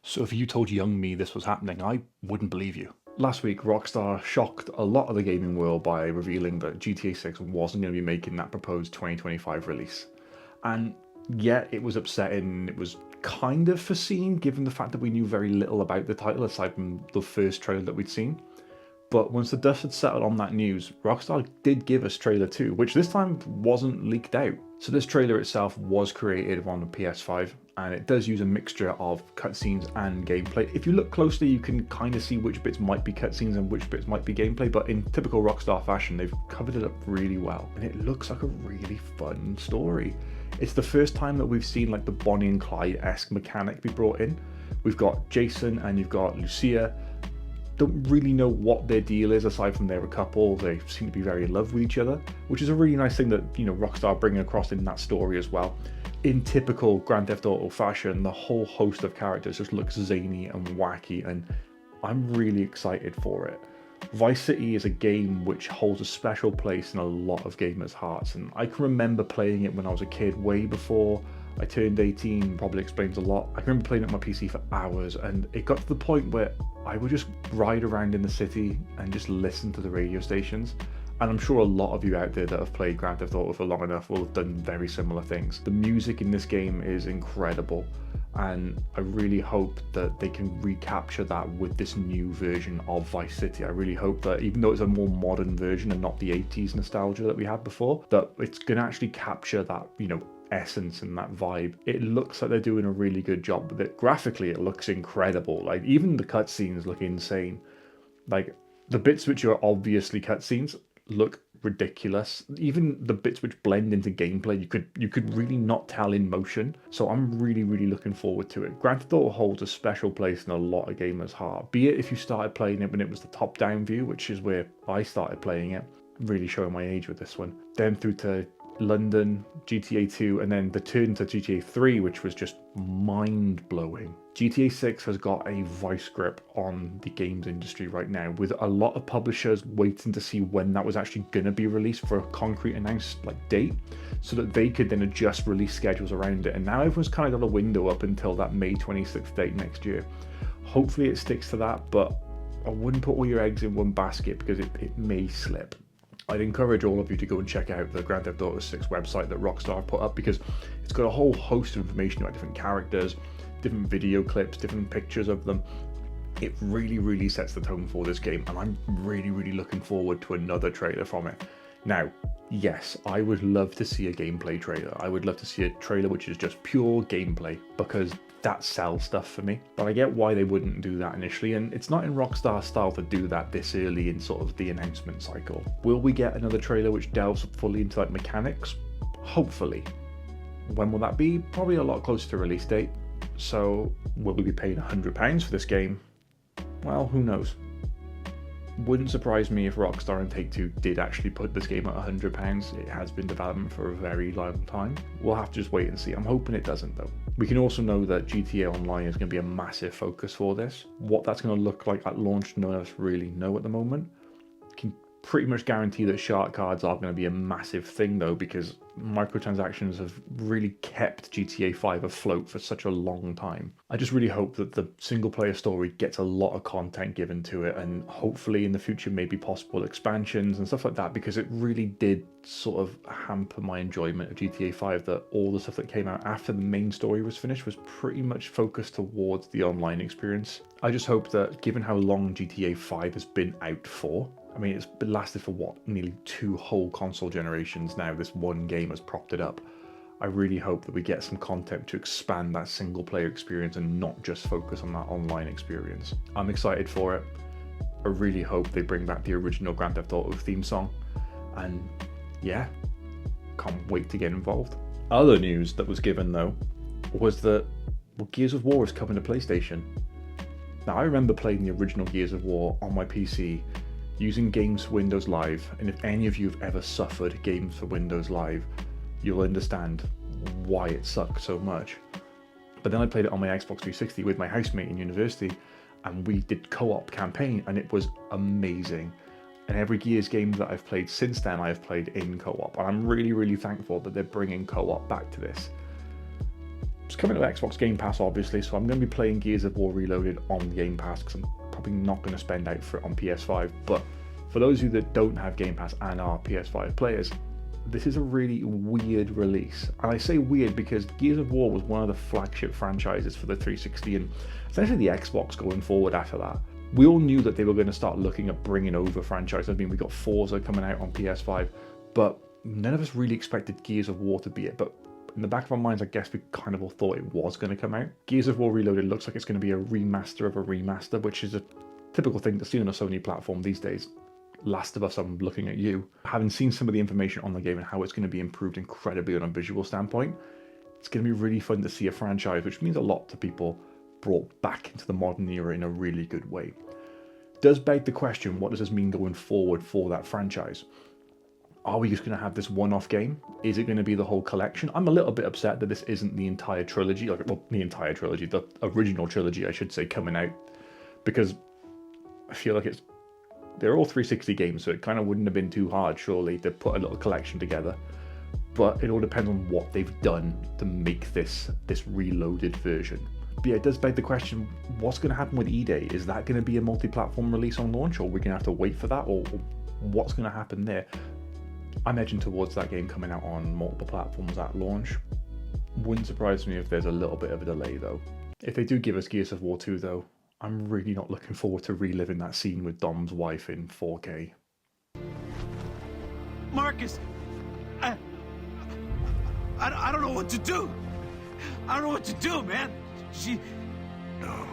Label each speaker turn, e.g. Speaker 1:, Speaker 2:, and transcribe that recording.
Speaker 1: So if you told young me this was happening, I wouldn't believe you.
Speaker 2: Last week, Rockstar shocked a lot of the gaming world by revealing that GTA 6 wasn't going to be making that proposed 2025 release. And yet, it was upsetting. It was kind of foreseen, given the fact that we knew very little about the title aside from the first trailer that we'd seen. But once the dust had settled on that news, Rockstar did give us trailer 2, which this time wasn't leaked out. So this trailer itself was created on the PS5, and it does use a mixture of cutscenes and gameplay. If you look closely, you can kind of see which bits might be cutscenes and which bits might be gameplay, but in typical Rockstar fashion, they've covered it up really well, and it looks like a really fun story. It's the first time that we've seen like the Bonnie and Clyde-esque mechanic be brought in. We've got Jason and you've got Lucia. Don't really know what their deal is aside from they're a couple. They seem to be very in love with each other, which is a really nice thing that, you know, Rockstar bringing across in that story as well. In typical Grand Theft Auto fashion, the whole host of characters just looks zany and wacky, and I'm really excited for it. Vice City is a game which holds a special place in a lot of gamers' hearts, and I can remember playing it when I was a kid, way before I turned 18, probably explains a lot. I can remember playing it on my PC for hours, and it got to the point where I would just ride around in the city and just listen to the radio stations. And I'm sure a lot of you out there that have played Grand Theft Auto for long enough will have done very similar things. The music in this game is incredible, and I really hope that they can recapture that with this new version of Vice City. I really hope that even though it's a more modern version and not the 80s nostalgia that we had before, that it's going to actually capture that, you know, essence and that vibe. It looks like they're doing a really good job with it. Graphically, it looks incredible. Like, even the cutscenes look insane. Like, the bits which are obviously cutscenes look ridiculous. Even the bits which blend into gameplay, you could really not tell in motion. So I'm really looking forward to it. Grand Theft Auto holds a special place in a lot of gamers' heart. Be it if you started playing it when it was the top-down view, which is where I started playing it. Really showing my age with this one. Then through to London, GTA 2, and then the turn to GTA 3, which was just mind-blowing. GTA 6 has got a vice grip on the games industry right now, with a lot of publishers waiting to see when that was actually going to be released for a concrete announced date, so that they could then adjust release schedules around it. And now everyone's kind of got a window up until that May 26th date next year. Hopefully it sticks to that, but I wouldn't put all your eggs in one basket because it may slip. I'd encourage all of you to go and check out the Grand Theft Auto 6 website that Rockstar put up, because it's got a whole host of information about different characters, different video clips, different pictures of them. It really sets the tone for this game, and I'm really looking forward to another trailer from it. Now, yes, I would love to see a gameplay trailer. I would love to see a trailer which is just pure gameplay, because that sells stuff for me. But I get why they wouldn't do that initially, and it's not in Rockstar style to do that this early in sort of the announcement cycle. Will we get another trailer which delves fully into mechanics? Hopefully. When will that be? Probably a lot closer to release date. So will we be paying £100 for this game? Well, who knows? Wouldn't surprise me if Rockstar and Take-Two did actually put this game at £100. It has been in development for a very long time. We'll have to just wait and see. I'm hoping it doesn't though. We can also know that GTA Online is going to be a massive focus for this. What that's going to look like at launch, none of us really know at the moment. Can pretty much guarantee that shark cards are going to be a massive thing though, because microtransactions have really kept GTA 5 afloat for such a long time. I just really hope that the single player story gets a lot of content given to it, and hopefully in the future maybe possible expansions and stuff like that, because it really did sort of hamper my enjoyment of GTA 5 that all the stuff that came out after the main story was finished was pretty much focused towards the online experience. I just hope that, given how long GTA 5 has been out for, I mean, it's been lasted for what, nearly 2 whole console generations now. This one game has propped it up. I really hope that we get some content to expand that single player experience and not just focus on that online experience. I'm excited for it. I really hope they bring back the original Grand Theft Auto theme song. And yeah, can't wait to get involved. Other news that was given though was that Gears of War is coming to PlayStation. Now, I remember playing the original Gears of War on my PC using Games for Windows Live, and if any of you have ever suffered Games for Windows Live, you'll understand why it sucked so much. But then I played it on my Xbox 360 with my housemate in university, and we did co-op campaign, and it was amazing. And every Gears game that I've played since then, I've played in co-op, and I'm really thankful that they're bringing co-op back to this. It's coming to Xbox Game Pass, obviously, so I'm going to be playing Gears of War Reloaded on Game Pass because I'm probably not going to spend out for it on PS5. But for those of you that don't have Game Pass and are PS5 players, this is a really weird release. And I say weird because Gears of War was one of the flagship franchises for the 360 and essentially the Xbox going forward after that. We all knew that they were going to start looking at bringing over franchises. I mean, we got Forza coming out on PS5, but none of us really expected Gears of War to be it. But in the back of our minds, I guess we kind of all thought it was going to come out. Gears of War Reloaded looks like it's going to be a remaster of a remaster, which is a typical thing to see on a Sony platform these days. Last of Us, I'm looking at you. Having seen some of the information on the game and how it's going to be improved incredibly on a visual standpoint, it's going to be really fun to see a franchise, which means a lot to people, brought back into the modern era in a really good way. Does beg the question, what does this mean going forward for that franchise? Are we just going to have this one-off game? Is it going to be the whole collection? I'm a little bit upset that this isn't the entire trilogy, the original trilogy, I should say, coming out, because I feel like they're all 360 games, so it kind of wouldn't have been too hard, surely, to put a little collection together. But it all depends on what they've done to make this reloaded version. But yeah, it does beg the question, what's going to happen with E-Day? Is that going to be a multi-platform release on launch, or are we going to have to wait for that, or what's going to happen there? I'm edging towards that game coming out on multiple platforms at launch. Wouldn't surprise me if there's a little bit of a delay, though. If they do give us Gears of War 2, though, I'm really not looking forward to reliving that scene with Dom's wife in 4K.
Speaker 3: Marcus, I don't know what to do. I don't know what to do, man. No.